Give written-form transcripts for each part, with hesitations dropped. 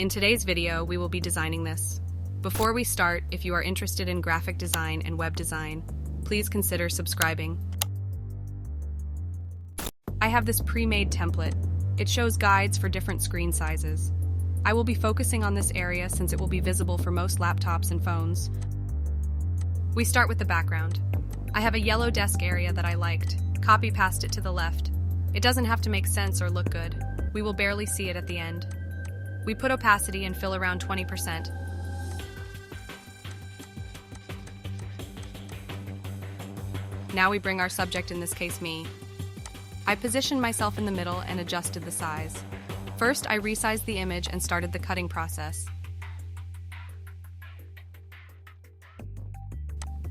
In today's video, we will be designing this. Before we start, if you are interested in graphic design and web design, please consider subscribing. I have this pre-made template. It shows guides for different screen sizes. I will be focusing on this area since it will be visible for most laptops and phones. We start with the background. I have a yellow desk area that I liked. Copy past it to the left. It doesn't have to make sense or look good. We will barely see it at the end. We put opacity and fill around 20%. Now we bring our subject, in this case me. I positioned myself in the middle and adjusted the size. First, I resized the image and started the cutting process.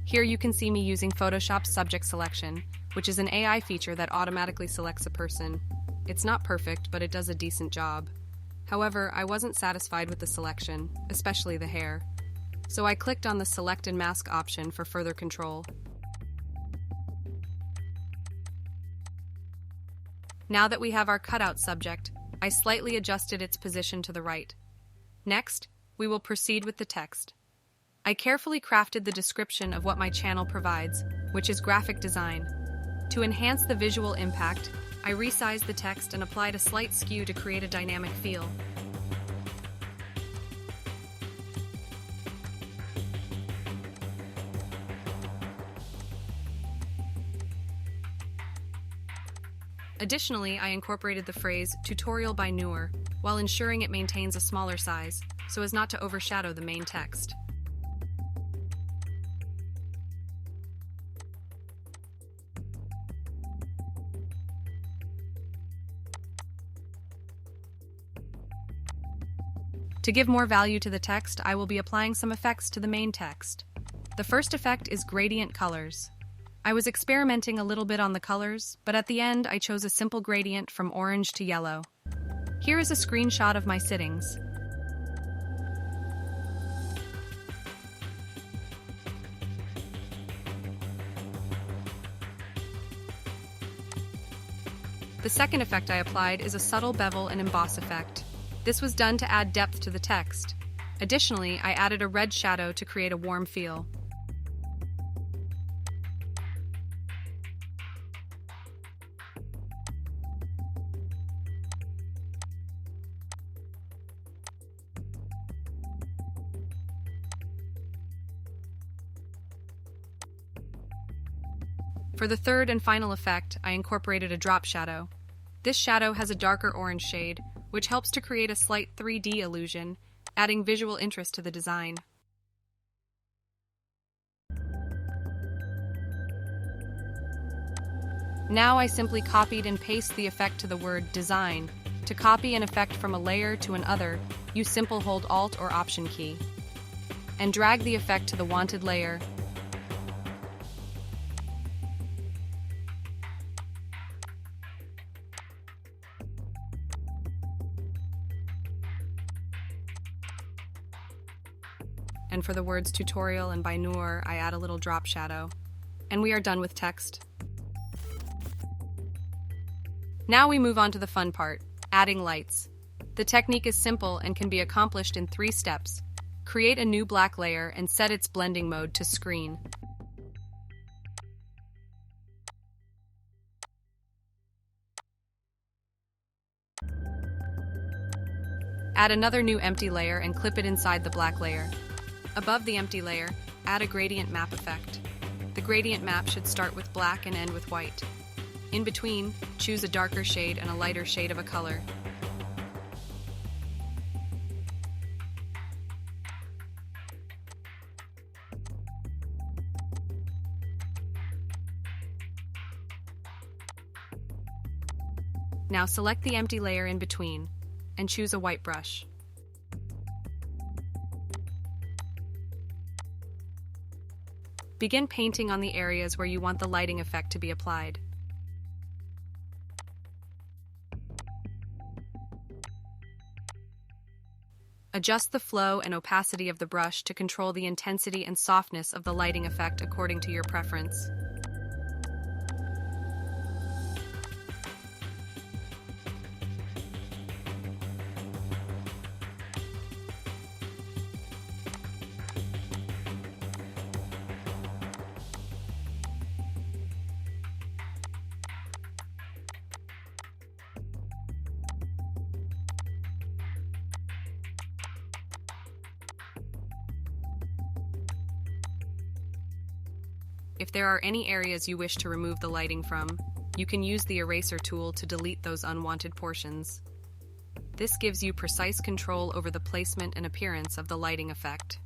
Here you can see me using Photoshop's subject selection, which is an AI feature that automatically selects a person. It's not perfect, but it does a decent job. However, I wasn't satisfied with the selection, especially the hair. So I clicked on the Select and Mask option for further control. Now that we have our cutout subject, I slightly adjusted its position to the right. Next, we will proceed with the text. I carefully crafted the description of what my channel provides, which is graphic design. To enhance the visual impact, I resized the text and applied a slight skew to create a dynamic feel. Additionally, I incorporated the phrase "tutorial by Noor" while ensuring it maintains a smaller size, so as not to overshadow the main text. To give more value to the text, I will be applying some effects to the main text. The first effect is gradient colors. I was experimenting a little bit on the colors, but at the end I chose a simple gradient from orange to yellow. Here is a screenshot of my sittings. The second effect I applied is a subtle bevel and emboss effect. This was done to add depth to the text. Additionally, I added a red shadow to create a warm feel. For the third and final effect, I incorporated a drop shadow. This shadow has a darker orange shade, which helps to create a slight 3D illusion, adding visual interest to the design. Now I simply copied and pasted the effect to the word design. To copy an effect from a layer to another, you simply hold Alt or Option key, and drag the effect to the wanted layer. And for the words tutorial and by Noor, I add a little drop shadow. And we are done with text. Now we move on to the fun part, adding lights. The technique is simple and can be accomplished in 3 steps. Create a new black layer and set its blending mode to screen. Add another new empty layer and clip it inside the black layer. Above the empty layer, add a gradient map effect. The gradient map should start with black and end with white. In between, choose a darker shade and a lighter shade of a color. Now select the empty layer in between and choose a white brush. Begin painting on the areas where you want the lighting effect to be applied. Adjust the flow and opacity of the brush to control the intensity and softness of the lighting effect according to your preference. If there are any areas you wish to remove the lighting from, you can use the eraser tool to delete those unwanted portions. This gives you precise control over the placement and appearance of the lighting effect.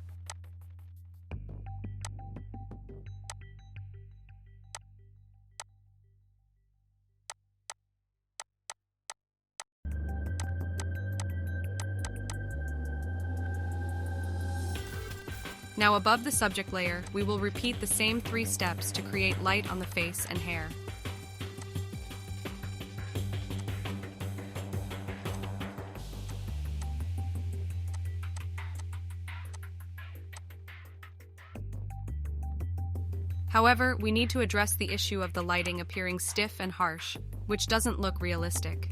Now above the subject layer, we will repeat the same 3 steps to create light on the face and hair. However, we need to address the issue of the lighting appearing stiff and harsh, which doesn't look realistic.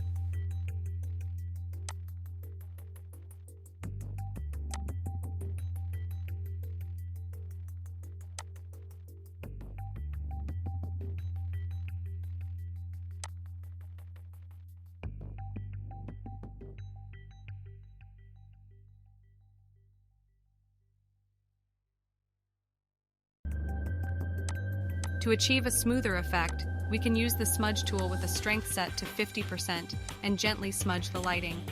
To achieve a smoother effect, we can use the smudge tool with a strength set to 50% and gently smudge the lighting.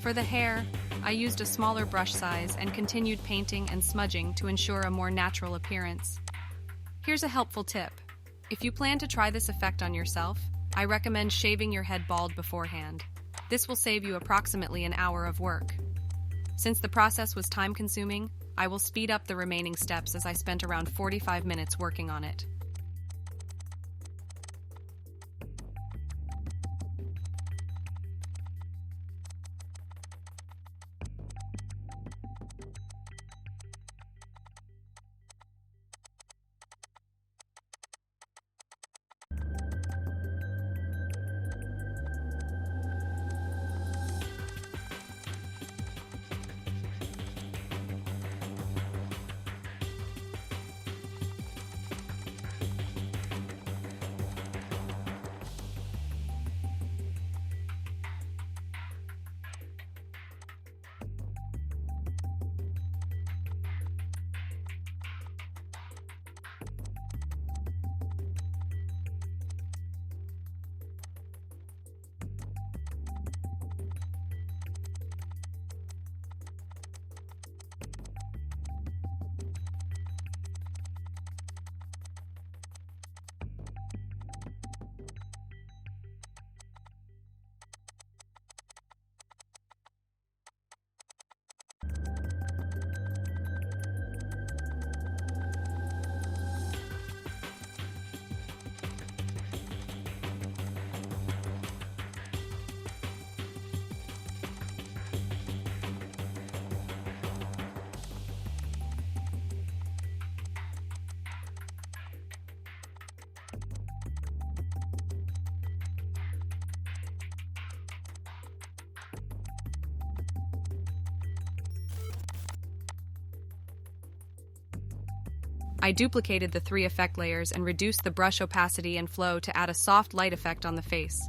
For the hair, I used a smaller brush size and continued painting and smudging to ensure a more natural appearance. Here's a helpful tip. If you plan to try this effect on yourself, I recommend shaving your head bald beforehand. This will save you approximately an hour of work. Since the process was time-consuming, I will speed up the remaining steps as I spent around 45 minutes working on it. I duplicated the 3 effect layers and reduced the brush opacity and flow to add a soft light effect on the face.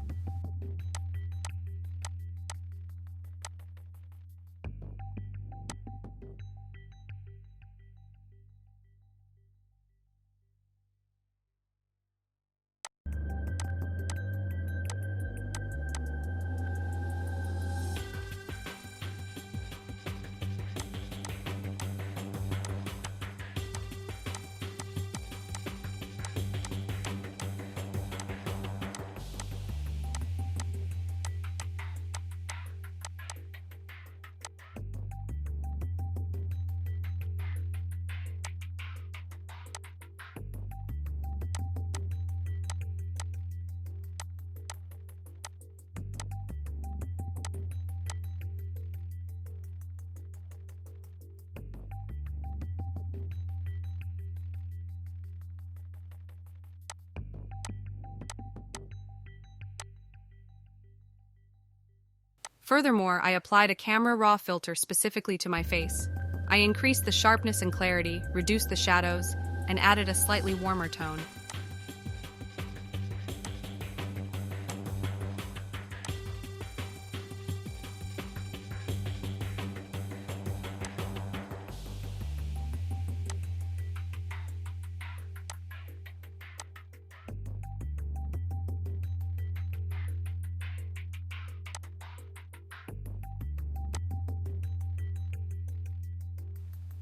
Furthermore, I applied a camera raw filter specifically to my face. I increased the sharpness and clarity, reduced the shadows, and added a slightly warmer tone.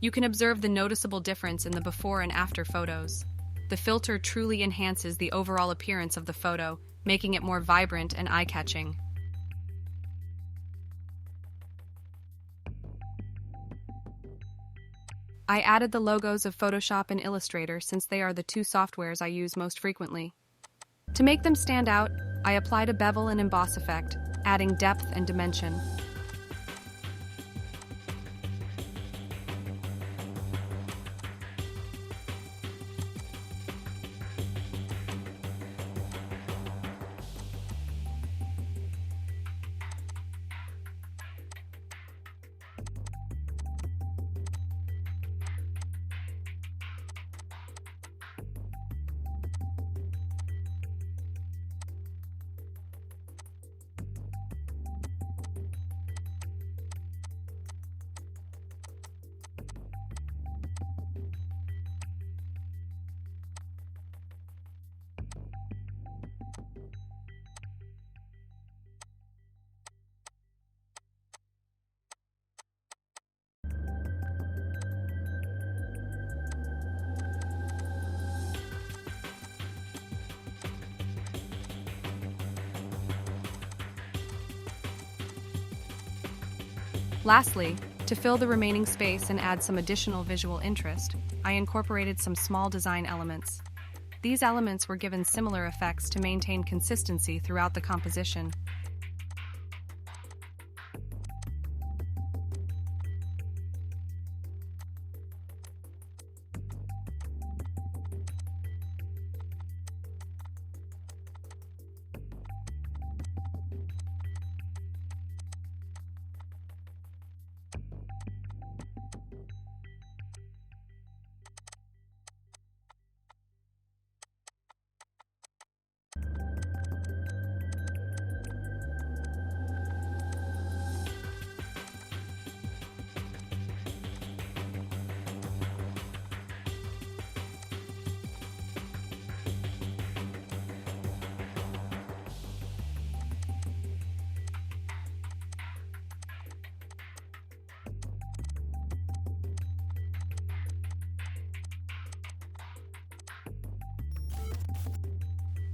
You can observe the noticeable difference in the before and after photos. The filter truly enhances the overall appearance of the photo, making it more vibrant and eye-catching. I added the logos of Photoshop and Illustrator since they are the two softwares I use most frequently. To make them stand out, I applied a bevel and emboss effect, adding depth and dimension. Lastly, to fill the remaining space and add some additional visual interest, I incorporated some small design elements. These elements were given similar effects to maintain consistency throughout the composition.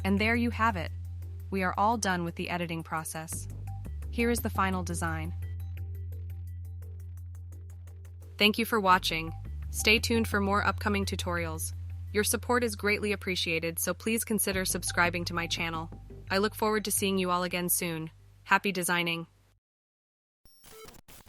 And there you have it. We are all done with the editing process. Here is the final design. Thank you for watching. Stay tuned for more upcoming tutorials. Your support is greatly appreciated, so please consider subscribing to my channel. I look forward to seeing you all again soon. Happy designing!